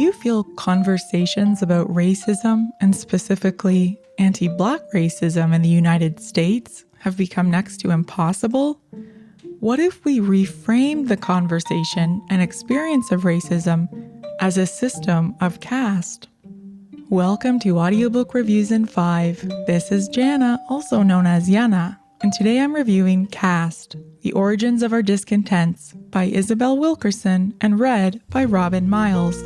you feel conversations about racism, and specifically anti-Black racism in the United States, have become next to impossible? What if we reframed the conversation and experience of racism as a system of caste? Welcome to Audiobook Reviews in 5. This is Jana, also known as Yana, and today I'm reviewing Caste, The Origins of Our Discontents by Isabel Wilkerson and read by Robin Miles.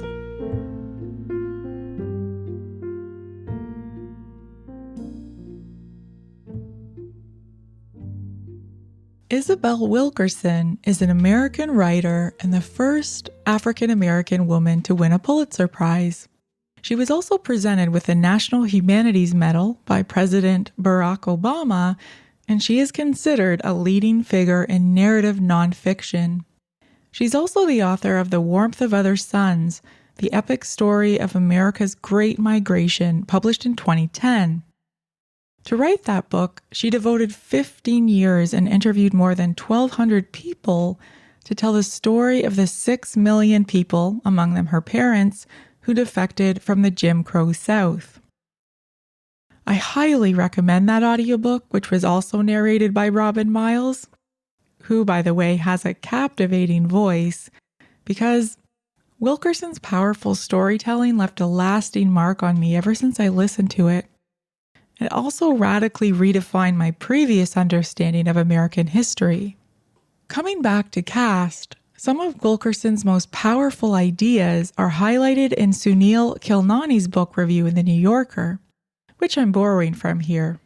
Isabel Wilkerson is an American writer and the first African-American woman to win a Pulitzer Prize. She was also presented with the National Humanities Medal by President Barack Obama, and she is considered a leading figure in narrative nonfiction. She's also the author of The Warmth of Other Suns, the epic story of America's Great Migration, published in 2010. To write that book, she devoted 15 years and interviewed more than 1,200 people to tell the story of the 6 million people, among them her parents, who defected from the Jim Crow South. I highly recommend that audiobook, which was also narrated by Robin Miles, who, by the way, has a captivating voice, because Wilkerson's powerful storytelling left a lasting mark on me ever since I listened to it. It also radically redefined my previous understanding of American history. Coming back to Caste, some of Wilkerson's most powerful ideas are highlighted in Sunil Khilnani's book review in The New Yorker, which I'm borrowing from here.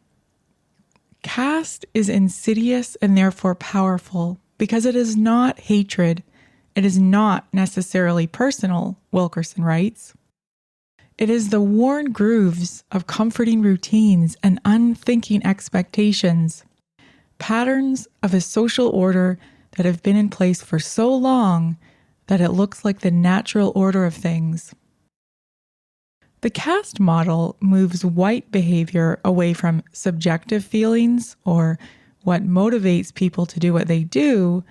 Caste is insidious and therefore powerful because it is not hatred. It is not necessarily personal, Wilkerson writes. It is the worn grooves of comforting routines and unthinking expectations, patterns of a social order that have been in place for so long that it looks like the natural order of things. The caste model moves white behavior away from subjective feelings, or what motivates people to do what they do,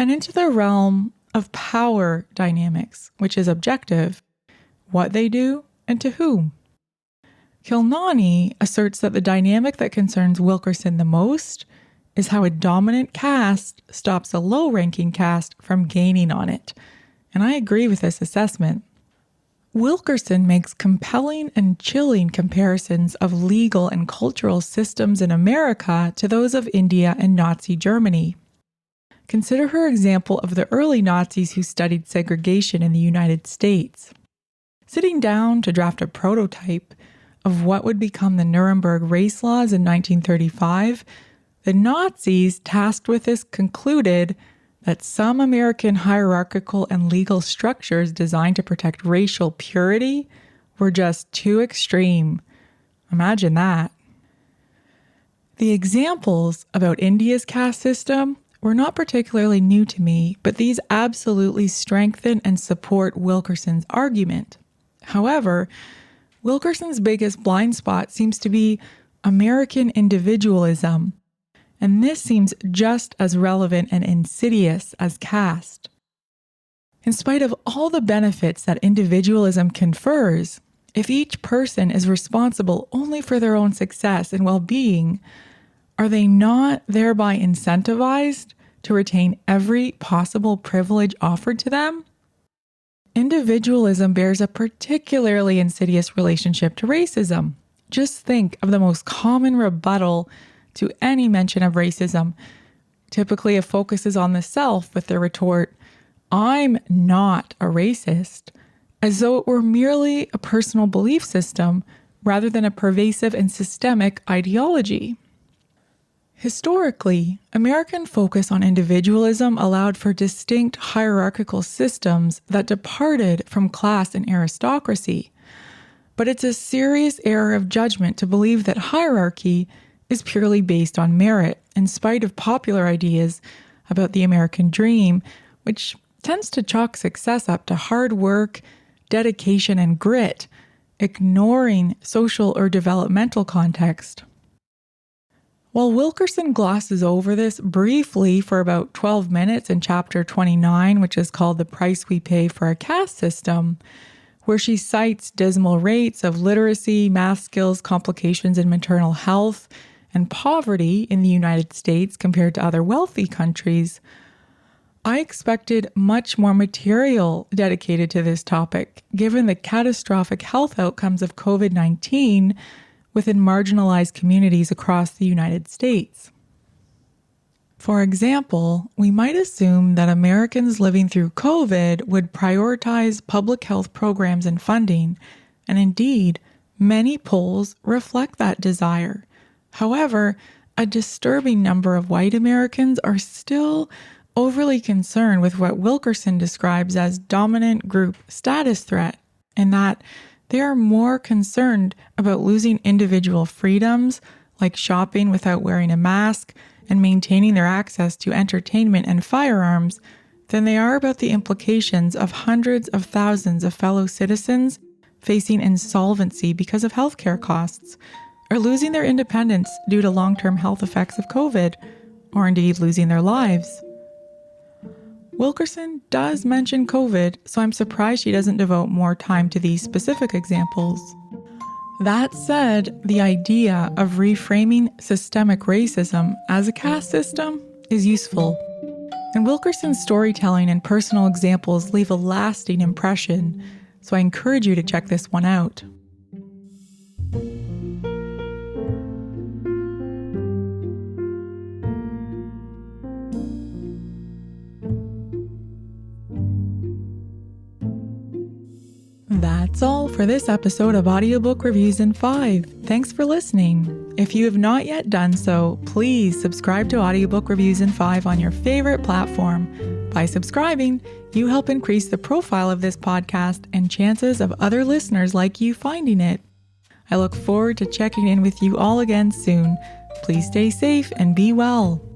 and into the realm of power dynamics, which is objective, what they do and to whom. Khilnani asserts that the dynamic that concerns Wilkerson the most is how a dominant caste stops a low-ranking caste from gaining on it, and I agree with this assessment. Wilkerson makes compelling and chilling comparisons of legal and cultural systems in America to those of India and Nazi Germany. Consider her example of the early Nazis who studied segregation in the United States. Sitting down to draft a prototype of what would become the Nuremberg race laws in 1935, the Nazis tasked with this concluded that some American hierarchical and legal structures designed to protect racial purity were just too extreme. Imagine that. The examples about India's caste system were not particularly new to me, but these absolutely strengthen and support Wilkerson's argument. However, Wilkerson's biggest blind spot seems to be American individualism, and this seems just as relevant and insidious as caste. In spite of all the benefits that individualism confers, if each person is responsible only for their own success and well-being, are they not thereby incentivized to retain every possible privilege offered to them? Individualism bears a particularly insidious relationship to racism. Just think of the most common rebuttal to any mention of racism. Typically, it focuses on the self with the retort, "I'm not a racist," as though it were merely a personal belief system rather than a pervasive and systemic ideology. Historically, American focus on individualism allowed for distinct hierarchical systems that departed from class and aristocracy. But it's a serious error of judgment to believe that hierarchy is purely based on merit, in spite of popular ideas about the American dream, which tends to chalk success up to hard work, dedication, and grit, ignoring social or developmental context. While Wilkerson glosses over this briefly for about 12 minutes in chapter 29, which is called The Price We Pay for a Caste System, where she cites dismal rates of literacy, math skills, complications in maternal health, and poverty in the United States compared to other wealthy countries. I expected much more material dedicated to this topic, given the catastrophic health outcomes of COVID-19 within marginalized communities across the United States. For example, we might assume that Americans living through COVID would prioritize public health programs and funding, and indeed, many polls reflect that desire. However, a disturbing number of white Americans are still overly concerned with what Wilkerson describes as dominant group status threat, and that they are more concerned about losing individual freedoms, like shopping without wearing a mask and maintaining their access to entertainment and firearms, than they are about the implications of hundreds of thousands of fellow citizens facing insolvency because of healthcare costs, or losing their independence due to long-term health effects of COVID, or indeed losing their lives. Wilkerson does mention COVID, so I'm surprised she doesn't devote more time to these specific examples. That said, the idea of reframing systemic racism as a caste system is useful, and Wilkerson's storytelling and personal examples leave a lasting impression, so I encourage you to check this one out. That's all for this episode of Audiobook Reviews in 5. Thanks for listening. If you have not yet done so, please subscribe to Audiobook Reviews in 5 on your favorite platform. By subscribing, you help increase the profile of this podcast and chances of other listeners like you finding it. I look forward to checking in with you all again soon. Please stay safe and be well.